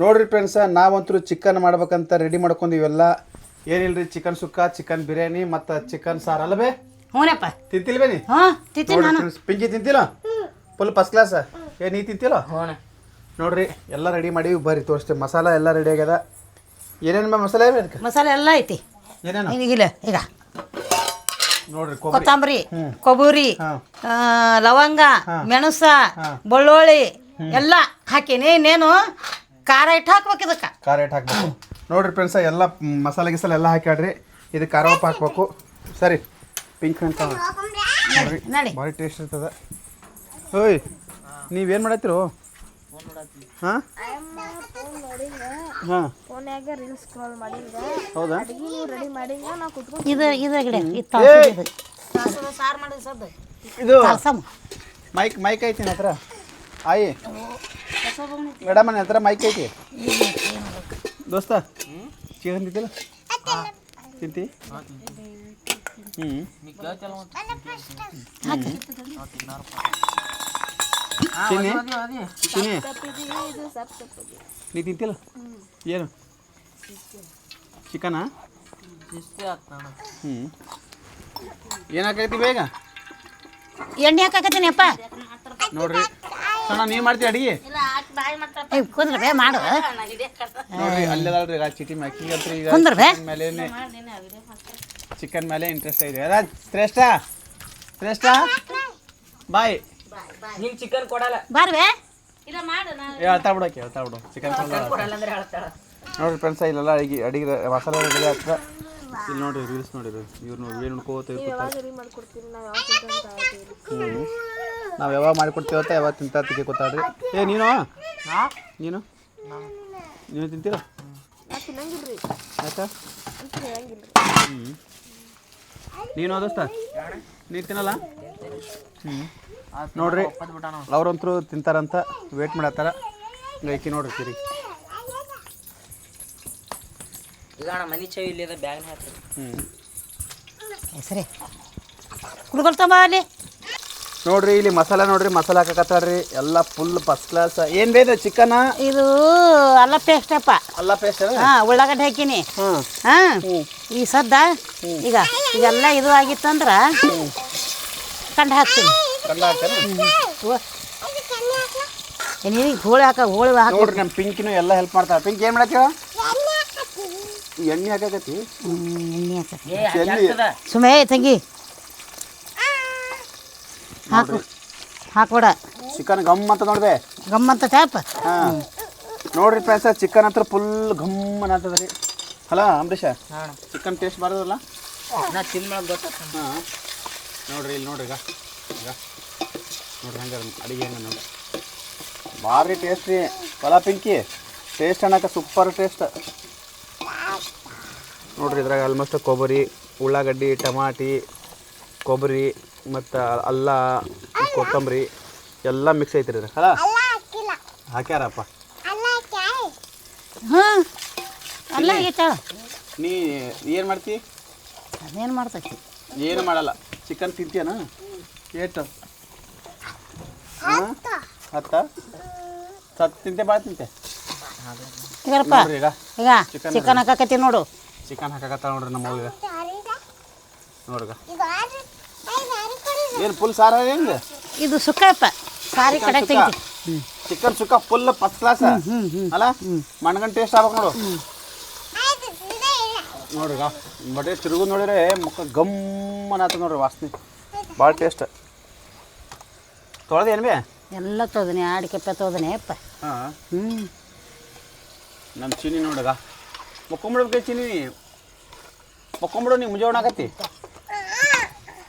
ನೋಡ್ರಿ ಫ್ರೆಂಡ್ಸ, ನಾವಂತರೂ ಚಿಕನ್ ಮಾಡ್ಬೇಕಂತ ರೆಡಿ ಮಾಡ್ಕೊಂಡಿವೆಲ್ಲ. ಏನಿಲ್ರಿ, ಚಿಕನ್ ಸುಕ್ಕ, ಚಿಕನ್ ಬಿರಿಯಾನಿ ಮತ್ತು ಚಿಕನ್ ಸಾರು ಅಲ್ಲವೇ? ಹ್ಞೂನಪ್ಪ. ತಿಂತಿಲ್ವೇನಿ? ಪಿಂಕಿ ತಿಂತಿಲ್ಲ? Full first class. ನೀ ತಿಂತಿಲ್ಲ? ನೋಡ್ರಿ, ಎಲ್ಲ ರೆಡಿ ಮಾಡೀವಿ, ಬರ್ರಿ ತೋರಿಸ್ತೇವೆ. ಮಸಾಲ ಎಲ್ಲ ರೆಡಿ ಆಗ್ಯದ. ಏನೇನು ಮಸಾಲೆ ಇವೆ ಅದಕ್ಕೆ? ಮಸಾಲೆ ಎಲ್ಲ ಐತಿ. ಏನೇನು ಇಲ್ಲ ಈಗ ನೋಡ್ರಿ, ಕೊತ್ತಂಬರಿ, ಕೊಬ್ಬರಿ, ಲವಂಗ, ಮೆಣಸ, ಬೆಳ್ಳುಳ್ಳಿ ಎಲ್ಲ ಹಾಕೀನಿ. ಇನ್ನೇನು ಖಾರ ಇಟ್ಟು ಹಾಕ್ಬೇಕು. ಇದಕ್ಕೆ ಖಾರ ಇಟ್ಟು ಹಾಕ್ಬೇಕು. ನೋಡ್ರಿ ಫ್ರೆಂಡ್ಸ, ಎಲ್ಲ ಮಸಾಲೆ ಗಿಸಾಲ ಎಲ್ಲ ಹಾಕ್ಯಾಡ್ರಿ. ಇದಕ್ಕೆ ಖಾರ ಉಪ್ಪು ಹಾಕ್ಬೇಕು. ಸರಿ, ಪಿಂಕ್ ಅಂತ ನೋಡ್ರಿ, ಭಾರಿ ಟೇಸ್ಟ್ ಇರ್ತದೆ. ಓಯ್, ನೀವೇನು ಮಾಡತ್ತೀರೋ? ಹಾಂ ಹಾಂ, ಹೌದಾ? ಇದು ಮೈಕ್ ಐತಿ ನನ್ನ ಹತ್ರ. ಆಯಿ ಮೇಡಮ್ ನನ್ನ ಹತ್ರ ಮೈಕ್ ಐತಿ. ದೋಸ್ತ, ಚಿಕನ್ ತಿಂತಿಲ್ಲ? ತಿಂತಿ? ಚಿನ್ನಿ ಚಿನ್ನಿ, ನೀ ತಿಂತಿಲ್ಲ? ಏನು ಚಿಕನಾ? ಏನು ಹಾಕೈತಿ ಬೇಗ? ಎಣ್ಣೆ ಹಾಕಕತ್ತೀನಿ ಅಪ್ಪ. ನೋಡ್ರಿ ಸಣ್ಣ, ನೀ ಮಾಡ್ತೀವಿ ಅಡಿಗೆ? ಕುಂದ್ರ ಮಾಡು. ನೋಡ್ರಿ, ಅಲ್ಲೇ ಚಿಟಿ ಮ್ಯಾಕಿಂಗ್ ಅಂತ ಈಗ ಮೇಲೆ ಚಿಕನ್ ಮೇಲೆ ಇಂಟ್ರೆಸ್ಟ್ ಇದೆ. ಅದ ಶ್ರೇಷ್ಠ ಶ್ರೇಷ್ಠ ಬಾಯ್, ನಿಂಗೆ ಚಿಕನ್ ಕೊಡಲ್ಲ. ಬಾರ್ವೆ ಹೇಳ್ತಾ ಬಿಡು ಚಿಕನ್ ನೋಡ್ರಿ ಫ್ರೆಂಡ್ಸ, ಇಲ್ಲೆಲ್ಲ ಅಡಿಗೆ ಮಸಾಲೆ ರೆಡಿ ಆಗ್ತದೆ. ಇಲ್ಲಿ ನೋಡ್ರಿ, ರೀಲ್ಸ್ ನೋಡಿರಿ, ಇವ್ರು ನೋಡಿ ಏನು ನೋಡ್ಕೋತ ನಾವು ಯಾವಾಗ ಮಾಡಿಕೊಡ್ತೀವತ್ತ ಯಾವಾಗ ತಿಂತ ತಿಕ್ಕೋತಾಡ್ರಿ. ನೀನು ನೀನು ನೀನು ತಿಂತೀರ? ಆಯ್ತಾ? ನೀನು ದೋಸ್ತ ನೀನು ತಿನ್ನಲ್ಲ? ನೋಡ್ರಿ, ಅವ್ರಂತರೂ ತಿಂತಾರಂತ ವೇಟ್ ಮಾಡತ್ತಾರ. ಗೈಕಿ ನೋಡ್ರಿ ತಿರಿ ಈಗ ಮನಿ ಚವಿ ಇಲ್ಲಿ ಬ್ಯಾಗ್ ಹಾಕ್ರಿ. ಸರಿ, ಕುಡ್ಕೊಳ್ತಂಬ ಅಲ್ಲಿ. ನೋಡ್ರಿ, ಇಲ್ಲಿ ಮಸಾಲ ನೋಡ್ರಿ, ಮಸಾಲ ಹಾಕತ್ತಾಳ್ರಿ ಎಲ್ಲ ಫುಲ್ ಫಸ್ಟ್ ಕ್ಲಾಸ್. ಏನು ಬೇಕು ಚಿಕನ್? ಇದು ಅಲ್ಲ ಪೇಸ್ಟ್ ಅಪ್ಪ. ಅಲ್ಲ ಪೇಸ್ಟ್? ಉಳ್ಳಾಗಡ್ಡೆ ಹಾಕಿನಿ. ಈ ಸದ್ದ ಈಗ ಇದೆಲ್ಲ ಇದು ಆಗಿತ್ತಂದ್ರ ಕಂಡು ಹಾಕ್ತೀನಿ. ನೀರಿಗೆ ಹೋಳಿ ಹೋಳಿ ಹಾಕಿ ನೋಡ್ರಿ, ನಮ್ಮ ಪಿಂಕಿನೂ ಎಲ್ಲ ಹೆಲ್ಪ್ ಮಾಡ್ತಾಳೆ. ಪಿಂಕ್ ಏನು ಮಾಡತ್ತೀವ? ಎಣ್ಣೆ ಹಾಕಕತ್ತಿ? ಎಣ್ಣೆ ಹಾಕಿ ಸುಮ್ಮನೆ ತಂಗಿ ಹಾಕು, ಹಾಕ್ಬೇಡ. ಚಿಕನ್ ಗಮ್ ಅಂತ ನೋಡ್ದೆ, ಗಮ್ ಅಂತ ಟ್ಯಾಪ್. ಹಾಂ ನೋಡ್ರಿ ಫ್ರೆಂಡ್ಸ, ಚಿಕನ್ ಹತ್ರ ಫುಲ್ ಗಮ್ ಅನ್ನತ್ತದ್ರಿ. ಅಲ್ಲ ಅಂಬರೀಷ, ಚಿಕನ್ ಟೇಸ್ಟ್ ಬರೋದಲ್ಲ? ನಾ ತಿಂದ್ಮೇಲೆ ಗೊತ್ತ. ಹಾಂ ನೋಡ್ರಿ, ಇಲ್ಲಿ ನೋಡ್ರಿ, ಈಗ ಈಗ ನೋಡ್ರಿ ಹಂಗೆ ಅಡಿಗೆ ಹೆಂಗೆ ನೋಡಿ, ಭಾರಿ ಟೇಸ್ಟ್ ರೀ. ಹೊಲ ಪಿಂಕಿ ಟೇಸ್ಟ್ ಅನ್ನಕ್ಕೆ ಸೂಪರ್ ಟೇಸ್ಟ್. ನೋಡ್ರಿ, ಇದ್ರಾಗ ಆಲ್ಮೋಸ್ಟ್ ಕೊಬ್ಬರಿ, ಉಳ್ಳಾಗಡ್ಡಿ, ಟಮಾಟಿ, ಕೊಬ್ಬರಿ ಮತ್ತು ಅಲ್ಲ, ಕೊತ್ತಂಬರಿ ಎಲ್ಲ ಮಿಕ್ಸ್ ಐತ್ರಿ. ಇದ್ರ ಅಲ್ಲ ಹಾಕ್ಯಾರಪ್ಪ. ಹಾಂ ಅಲ್ಲ ಆಗೈತಾಳ. ನೀ ಏನು ಮಾಡ್ತಿ? ಅದೇನು ಮಾಡ್ತೈತಿ? ಏನು ಮಾಡಲ್ಲ. ಚಿಕನ್ ತಿಂತೀಯನ? ಏಟು? ಹಾಂ, 10 10 ತಿಂತೆ, ಭಾಳ ತಿಂತೆ. ಈಗಪ್ಪ ಈಗ ಈಗ ಚಿಕನ್ ಹಾಕಕತ್ತಿ ನೋಡು. ಚಿಕನ್ ಹಾಕಕತ್ತ ನೋಡ್ರಿ ನಮ್ಮ ಈಗ ನೋಡ್ರಿ. ಏನು ಫುಲ್ ಸಾರ ಹೆಂಗೆ? ಇದು ಸುಕ್ಕಪ್ಪ, ಸಾರಿ ಕಡೆ ತೆಗಿತಿ. ಚಿಕನ್ ಸುಕ್ಕ ಫುಲ್ ಫಸ್ಟ್ ಕ್ಲಾಸ್ ಅಲ್ಲ? ಮಣ್ಗನ್ ಟೇಸ್ಟ್ ಆಗ್ಬೇಕು ನೋಡು. ನೋಡ್ರಿ, ಬಟ್ಟೆ ತಿರುಗು ನೋಡಿದ್ರೆ ಮುಖ ಗಮ್ ಅನ್ನತ್ತ ನೋಡ್ರಿ, ವಾಸನೆ ಭಾಳ ಟೇಸ್ಟ್. ತೊಳೆದು ಏನು ಬೇ? ಎಲ್ಲ ತೊದನೆ, ಆಡಿಕೆಪ್ಪ ತೊದನೆ ಅಪ್ಪ. ಹಾಂ, ನಮ್ಮ ಚೀನಿ ನೋಡಗ ಮುಕ್ಕೊಂಬಿಡ್ಬೇಕು. ಚೀನಿ ಮುಕ್ಕೊಂಬಿಡು, ನೀವು ಮುಂಜಾನೆ ಆಗತ್ತಿ.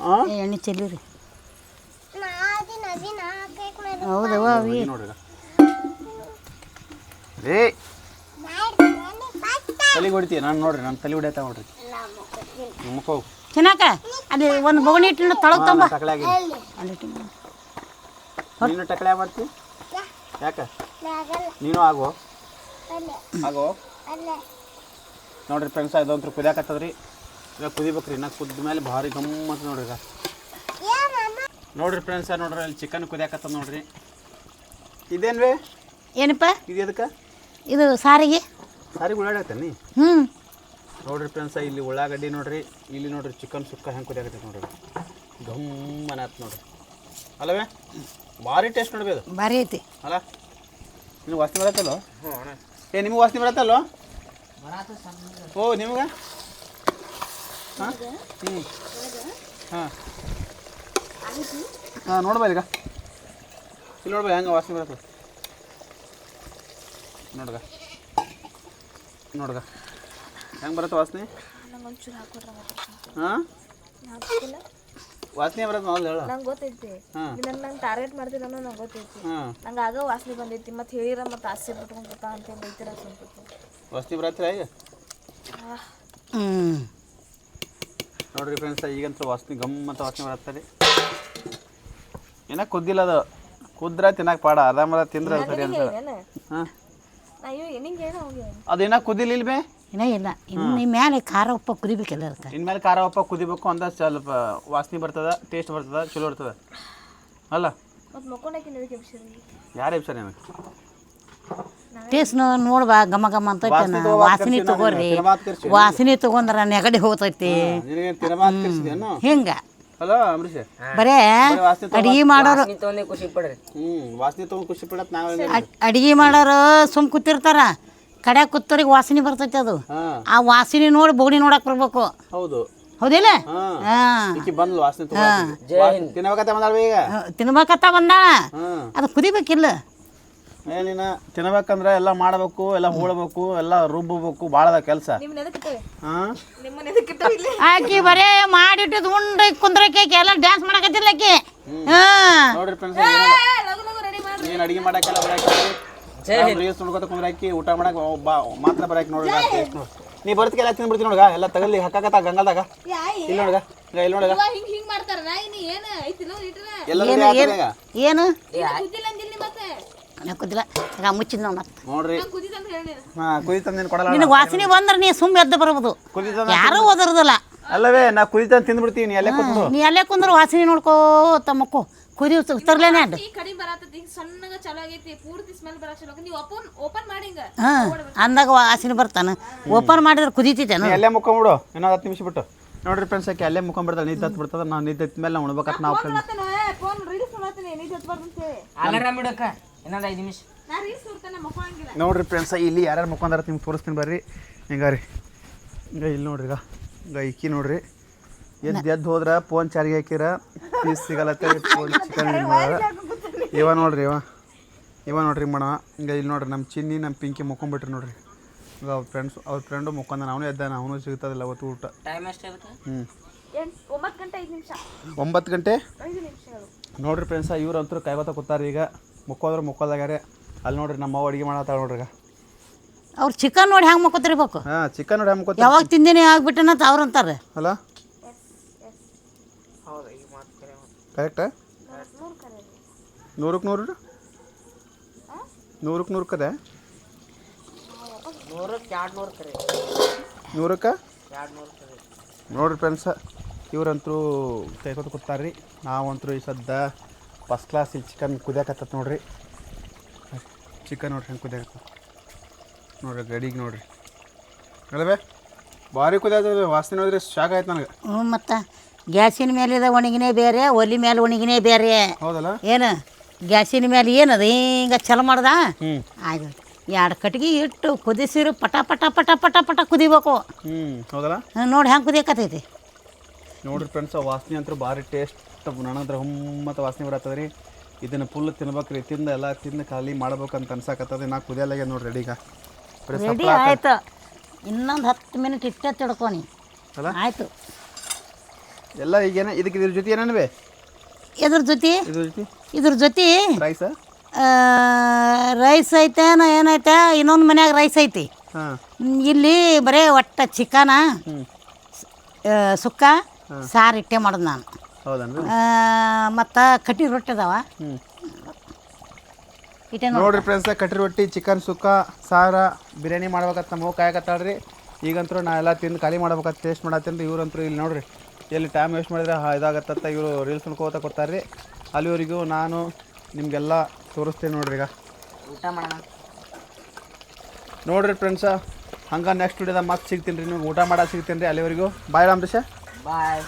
ಹಾಂ, ಎಣ್ಣೆ ಚೆಲ್ಲಿರಿ. ಹೌದವ ಅವಿ ನೋಡ್ರಿ ರೇ ತಲೆಗೆ ಹೊಡಿತೀಯ. ನಾನು ನೋಡ್ರಿ, ನಾನು ತಲೆ ಹೊಡಿಯತ್ತ ನೋಡ್ರಿ. ಮುಖ ಹೋಗು ತಿನ್ನಾಕ ಅಲ್ಲಿ ಒಂದು ಬೊಗಣಿ ಇಟ್ಟು ತಳಗ್ ತಂಬ. ಟಕಳೆ ಆಗಿ ನೀನು ಟಕಳೆ ಮಾಡ್ತಿ ಯಾಕೆ? ನೀನು ಆಗೋ ಆಗೋ ನೋಡ್ರಿ ಫ್ರೆಂಡ್ಸ, ಇದೊಂಥರ ಕುದಿಯಾಕತ್ತದ್ರಿ. ಈಗ ಕುದಿಬೇಕ್ರಿ, ನಾ ಕುದ್ದ ಮೇಲೆ ಭಾರಿ ಗಮ್ಮತ್ ನೋಡ್ರಿ. ಈಗ ನೋಡ್ರಿ ಫ್ರೆಂಡ್ಸ, ನೋಡ್ರಿ ಅಲ್ಲಿ ಚಿಕನ್ ಕುದಿಯಾಕತ್ತದ ನೋಡ್ರಿ. ಇದೇನ್ವೇ? ಏನಪ್ಪ ಇದು ಎದಕ್ಕೆ? ಇದು ಸಾರಿಗೆ ಸಾರಿಗೆ ಉಳ್ಳಾಡತ್ತೇನೆ ಹ್ಞೂ ನೋಡ್ರಿ ಫ್ರೆಂಡ್ಸ ಇಲ್ಲಿ ಉಳ್ಳಾಗಡ್ಡಿ ನೋಡ್ರಿ ಇಲ್ಲಿ ನೋಡ್ರಿ ಚಿಕನ್ ಸುಕ್ಕ ಹೆಂಗೆ ಕುದಿಯಾಕತ್ತೈತೆ ನೋಡ್ರಿ ಘಮ್ಮನ ಆತ್ ನೋಡ್ರಿ ಅಲ್ಲವೇ ಭಾರಿ ಟೇಸ್ಟ್ ನೋಡ್ರಿ ಅದು ಭಾರಿ ಐತಿ ಅಲ್ಲ ನಿಮ್ಗೆ ವಾಸನೆ ಬರತ್ತಲ್ಲೋ ಏ ನಿಮ್ಗೆ ವಾಸನೆ ಬರತ್ತಲ್ಲೋ ಓ ನಿಮ್ಗೆ ಹಾಂ ಹ್ಞೂ ಹಾಂ ಹಾಂ ನೋಡ್ಬಾ ಈಗ ಇಲ್ಲಿ ನೋಡ್ಬಾ ಹೆಂಗೆ ವಾಸನೆ ಬರತ್ತಲ್ಲ ನೋಡ್ಗ ನೋಡ್ಗ ಹೆಂಗೆ ಬರುತ್ತೆ ವಾಸನೆ ಹಾಂ ವಾಸನೆ ಬರುತ್ತೆ ಮೊದಲು ಹೇಳು ನಂಗೆ ಗೊತ್ತೈತಿ ನಂಗೆ ಟಾರ್ಗೆಟ್ ಮಾಡ್ತೀರ ನಂಗೆ ಗೊತ್ತೈತಿ ನಂಗೆ ಆಗ ವಾಸನೆ ಬಂದೈತಿ ಮತ್ತೆ ಹೇಳಿರ ಮತ್ತೆ ಆಸೆ ಬಿಟ್ಕೊಂಡು ಗೊತ್ತಾ ಅಂತ ಬೈತೀರ ವಾಸನೆ ಬರತ್ತೆ ಈಗ ನೋಡ್ರಿ ಫ್ರೆಂಡ್ಸ ಈಗಂತೂ ವಾಸನೆ ಗಮ್ಮಂತ ವಾಸನೆ ಬರತ್ತೆ ರೀ ಏನ ಕುದ್ದಿಲ್ಲ ಅದು ಕುದ್ರ ತಿನ್ನಕ್ಕೆ ಪಾಡ ಅದಾಮದ ತಿಂದ್ರೆ ಸರಿ ಅಂತ ಹಾಂ ಅದೇನ ಕುದಿಲ್ಲ ಇಲ್ವೇ ಇನ್ನೂ ಇಲ್ಲ ಇನ್ನು ಮೇಲೆ ಖಾರ ಉಪ್ಪು ಕುದಿಬೇಕೆಲ್ಲ ಇರುತ್ತೆ ಇನ್ಮೇಲೆ ಖಾರ ಉಪ್ಪ ಕುದಿಬೇಕು ಅಂದ ಸ್ವಲ್ಪ ವಾಸನೆ ಬರ್ತದ ಟೇಸ್ಟ್ ಬರ್ತದ ಚಲೋ ಇರ್ತದ ಅಲ್ಲ ಯಾರು ಎಬ್ಸರ್ ನನಗೆ ಟೇಸ್ಟ್ ನೋಡ್ಬಾ ಘಮ ಘಮ ಅಂತ ವಾಸನೆ ತಗೋರಿ ವಾಸನೆ ತಗೊಂಡ್ರ ನೆಗಡಿ ಹೋಗ್ತೈತಿ ಹಿಂಗೆ ಹಲೋ ಅಂಬರೀಷ್ ಬರೇ ಅಡಿಗೆ ಮಾಡೋರು ಖುಷಿ ಪಡ್ರಿ ವಾಸನೆ ತಗೊಂಡು ಖುಷಿ ಪಡತ್ ನಾವ್ ಅಡಿಗೆ ಮಾಡೋರು ಸುಮ್ ಕೂತಿರ್ತಾರ ಕಡೆ ಕೂತವ್ರಿಗೆ ವಾಸನೆ ಬರ್ತೈತಿ ಅದು ಆ ವಾಸನೆ ನೋಡಿ ಬೋಗಣಿ ನೋಡಕ್ ಬರ್ಬೇಕು ಹೌದು ಹೌದಿಲ್ಲ ಈಕಿ ಬಂದ್ಲು ವಾಸನೆ ತಿನ್ನಬೇಕತ್ತ ಬಂದಾಳ ಈಗ ತಿನ್ಬೇಕತ್ತ ಬಂದಾಳ ಅದು ಕುದಿಬೇಕಿಲ್ಲ ಏನಿನ ತಿನ್ಬೇಕಂದ್ರೆ ಎಲ್ಲ ಮಾಡಬೇಕು ಎಲ್ಲ ಹೂಳಬೇಕು ಎಲ್ಲ ರುಬ್ಬಬೇಕು ಭಾಳದ ಕೆಲಸ ಆಕಿ ಬರೇ ಮಾಡಿಟ್ಟಿದ್ ಉಂಡ ಕುಂದ್ರಕ್ಕೆ ಎಲ್ಲ ಡ್ಯಾನ್ಸ್ ಮಾಡಕತ್ತಿಲ್ಲ ಆಕಿ ನೋಡ್ರಿ ಫ್ರೆಂಡ್ಸ್ ನೀನು ಅಡಿಗೆ ಮಾಡಕ್ಕೆಲ್ಲ ರೀಲ್ಸ್ ನೋಡ್ಕೊತ ಕುಂದ್ರಾಕಿ ಊಟ ಮಾಡಕ್ ಮಾತ್ರ ಬರಾಕಿ ನೋಡ್ರಿ ಟೇಸ್ಟ್ ನೋಡಿ ನೀ ಬರ್ತಿಗೆಲ್ಲ ತಿಂದ್ಬಿಡ್ತೀನಿ ನೋಡ್ಗ ಎಲ್ಲ ತಗಲಿ ಹಾಕಾಕತ್ತ ಗಂಗಲ್ದಾಗ ಇಲ್ಲಿ ನೋಡ್ಗ ಇಲ್ಲಿ ನೋಡ್ಗ ಏನು ಕುದಿಲ್ಲ ಮುಚ್ಚಿದ್ ನಾವು ಮತ್ತೆ ನೋಡ್ರಿ ಕುದಿತಂದೇನು ಕೊಡಲ್ಲ ನಿನಗೆ ವಾಸನೆ ಬಂದ್ರೆ ನೀ ಸುಮ್ಮ ಎದ್ದು ಬರ್ಬೋದು ಯಾರೂ ಓದಿರೋದಿಲ್ಲ ಅಲ್ಲವೇ ನಾ ಕುದಿತಂದು ತಿಂದ್ಬಿಡ್ತೀವಿ ನೀ ಅಲ್ಲೇ ಕುಂದ್ರು ನೀ ಅಲ್ಲೇ ಕುಂದ್ರೆ ವಾಸನೆ ನೋಡ್ಕೋತ ಮಕ್ಕೋ ಕುದಿ ತರ್ಲೇನೆ ಅಡ್ಡು ಅಂದಾಗ ವಾಸನೆ ಬರ್ತಾನ ಓಪನ್ ಮಾಡಿದ್ರೆ ಕುದಿತೈತೇನು ಅಲ್ಲೇ ಮುಕ್ಕೊಂಬಿಡು ಇನ್ನೂ 10 ನಿಮಿಷ ಬಿಟ್ಟು ನೋಡ್ರಿ ಫ್ರೆಂಡ್ಸ್ ಆಕೆ ಅಲ್ಲೇ ಮುಕ್ಕೊಂಬಿಡ್ತಾಳೆ ನಿದ್ದೆ ಹತ್ತು ಬಿಡ್ತದ ನಾವು ನಿದ್ದೆ ಹತ್ತ ಮೇಲೆ ನಾವು ಉಣ್ಬೇಕಂತ ನಾವು ಅಲಾರಾಮ್ ಇಡಕ್ಕ ಇನ್ನೊಂದು 5 ನಿಮಿಷ ನೋಡ್ರಿ ಫ್ರೆಂಡ್ಸ ಇಲ್ಲಿ ಯಾರ್ಯಾರು ಮುಖಂದಾರ ನಿಮ್ಗೆ ತೋರಿಸ್ತೀನಿ ಬರ್ರಿ ಹಿಂಗಾರಿ ಈಗ ಇಲ್ಲಿ ನೋಡ್ರಿ ಈಗ ಇಕ್ಕಿ ನೋಡ್ರಿ ಎದ್ದು ಹೋದ್ರೆ ಫೋನ್ ಚಾರ್ಜ್ ಹಾಕಿರ ಪೀಸ್ ಸಿಗಲತ್ತೆ ಫೋನ್ ಚಿಕನ್ ಇವ ನೋಡ್ರಿ ಇವ ನೋಡ್ರಿ ಮಣ ಈಗ ಇಲ್ಲಿ ನೋಡ್ರಿ ನಮ್ಮ ಚಿನ್ನಿ ನಮ್ಮ ಪಿಂಕಿ ಮುಕ್ಕೊಂಬಿಟ್ರಿ ನೋಡ್ರಿ ಈಗ ಅವ್ರ ಫ್ರೆಂಡು ಮುಕ್ಕೊಂಡ ಅವನು ಎದ್ದಾನ ಅವನು ಸಿಗ್ತದಿಲ್ಲ ಅವತ್ತು ಊಟ ಟೈಮ್ ಎಷ್ಟು ಆಗುತ್ತೆ 9 ಗಂಟೆ ನೋಡ್ರಿ ಫ್ರೆಂಡ್ಸ ಇವ್ರಂತೂ ಕಾಯ್ಕೋತ ಕೂತಾರೆ ಈಗ ಮುಕ್ಕೋದ್ರೆ ಮುಕ್ಕೋದಾಗ್ಯಾರೆ ಅಲ್ಲಿ ನೋಡ್ರಿ ನಮ್ಮ ಅವ್ವ ಅಡುಗೆ ಮಾಡತ್ತಾಳ ನೋಡ್ರಿ ಈಗ ಅವ್ರು ಚಿಕನ್ ನೋಡಿ ಹೆಂಗೆ ಮುಕ್ಕೋತಿರ್ಬೇಕು ಹಾಂ ಚಿಕನ್ ನೋಡಿ ಹೆಂಗೆ ಮುಕ್ಕೋತ ಯಾವಾಗ ತಿಂದಿನಿ ಆಗ್ಬಿಟ್ಟನಂತ ಅವ್ರು ಅಂತಾರೆ ಅಲ್ಲ ಕರೆಕ್ಟಾ 100ಕ್ಕೆ 100 100ಕ್ಕೆ 100 ಕದೆ 100ಕ್ಕೆ ನೋಡ್ರಿ ಫ್ರೆಂಡ್ಸ ಇವ್ರಂತರೂ ಕೈಕೊತ ಕೂತಾರ್ರಿ ನಾವಂತರೂ ಈ ಸದ್ದ ಫಸ್ಟ್ ಕ್ಲಾಸ್ ಇಲ್ಲಿ ಚಿಕನ್ ಕುದಿಯಾಕತ್ತ ನೋಡ್ರಿ ಚಿಕನ್ ನೋಡ್ರಿ ಹೆಂಗೆ ಕುದಿಯಾಕತ್ತ ನೋಡ್ರಿ ಗಡಿಗೆ ನೋಡ್ರಿ ಅಲ್ಲವೇ ಭಾರಿ ಕುದಿಯಾದ ವಾಸನೆ ನೋಡಿದ್ರೆ ಶಾಕ್ ಆಯ್ತು ನನಗೆ ಮತ್ತು ಗ್ಯಾಸಿನ ಮೇಲಿದ ಒಣಗಿನೇ ಬೇರೆ ಒಲಿ ಮೇಲೆ ಒಣಗಿನೇ ಬೇರೆ ಹೌದಲ್ಲ ಏನು ಗ್ಯಾಸಿನ ಮೇಲೆ ಏನದು ಹಿಂಗೆ ಚಲೋ ಮಾಡ್ದ ಆಯ್ತು 2 ಕಟ್ಗೆ ಇಟ್ಟು ಕುದಿಸಿರು ಪಟ ಪಟ ಪಟ ಪಟ ಪಟ ಕುದಿಬೇಕು ಹೌದಲ್ಲ ನೋಡಿ ಹೆಂಗೆ ಕುದಿಯಕತ್ತೈತಿ ನೋಡ್ರಿ ಫ್ರೆಂಡ್ಸ್ ವಾಸನೆ ಅಂತೂ ಭಾರಿ ಟೇಸ್ಟ್ ನನಂದ್ರೆ ಹುಮ್ಮತ್ತ ವಾಸನೆ ಬರತ್ತದ ರೀ ಇದನ್ನು ಫುಲ್ ತಿನ್ಬೇಕು ರೀ ತಿಂದ ಎಲ್ಲ ತಿಂದು ಖಾಲಿ ಮಾಡ್ಬೇಕಂತ ಅನ್ಸಾಕತ್ತದ ನಾ ಕುದಿಯಲ್ಲಾಗೆ ನೋಡಿ ರೆಡಿ ಈಗ ರೆಡಿ ಆಯ್ತು ಇನ್ನೊಂದು 10 ಮಿನಿಟ್ ಇಟ್ಟೆ ತಿಳ್ಕೊನಿ ಅಲ್ಲ ಆಯಿತು ಎಲ್ಲ ಈಗೇನ ಇದಕ್ಕೆ ಇದ್ರ ಜೊತೆ ಏನೇನವೇ ಇದ್ರ ಜೊತೆ ರೈಸ ರೈಸ್ ಐತೇನ ಏನೈತೆ ಇನ್ನೊಂದು ಮನ್ಯಾಗ ರೈಸ್ ಐತಿ ಇಲ್ಲಿ ಬರೀ ಒಟ್ಟ ಚಿಕನ ಸುಕ್ಕ ಸಾರು ಇಟ್ಟೆ ಮಾಡೋದು ನಾನು ಹೌದನ್ರಿ ಮತ್ತು ಕಟ್ಟಿ ರೊಟ್ಟಿ ಅದಾವ ಇಟ್ಟೆ ನೋಡ್ರಿ ಫ್ರೆಂಡ್ಸ್ ಕಟ್ಟಿ ರೊಟ್ಟಿ ಚಿಕನ್ ಸುಕ್ಕ ಸಾರ ಬಿರಿಯಾನಿ ಮಾಡ್ಬೇಕಂತ ನಾವು ಕಾಯಕತ್ತಾಳ್ರಿ ಈಗಂತೂ ನಾ ಎಲ್ಲ ತಿಂದು ಖಾಲಿ ಮಾಡ್ಬೇಕಂತ ಟೇಸ್ಟ್ ಮಾಡತ್ತೇನ್ರಿ ಇವ್ರಂತೂ ಇಲ್ಲಿ ನೋಡ್ರಿ ಎಲ್ಲಿ ಟೈಮ್ ವೇಸ್ಟ್ ಮಾಡಿದ್ರೆ ಇದಾಗತ್ತ ಇವರು ರೀಲ್ಸ್ ನೋಡ್ಕೋತ ಕೊಡ್ತಾರೆ ರೀ ಅಲ್ಲಿವರೆಗೂ ನಾನು ನಿಮಗೆಲ್ಲ ತೋರಿಸ್ತೇನೆ ನೋಡ್ರಿ ಈಗ ಊಟ ಮಾಡೋಣ ನೋಡ್ರಿ ಫ್ರೆಂಡ್ಸ, ಹಂಗೆ ನೆಕ್ಸ್ಟ್ ವಿಡಿಯೋದಾಗ ಮತ್ತೆ ಸಿಗ್ತೀನಿ ರೀ, ನಿಮ್ಗೆ ಊಟ ಮಾಡೋಕೆ ಸಿಗ್ತೀನಿ ರೀ. ಅಲ್ಲಿವರೆಗೂ ಬಾಯ್ ಅಂಬರೀಷ. ಬಾಯ್.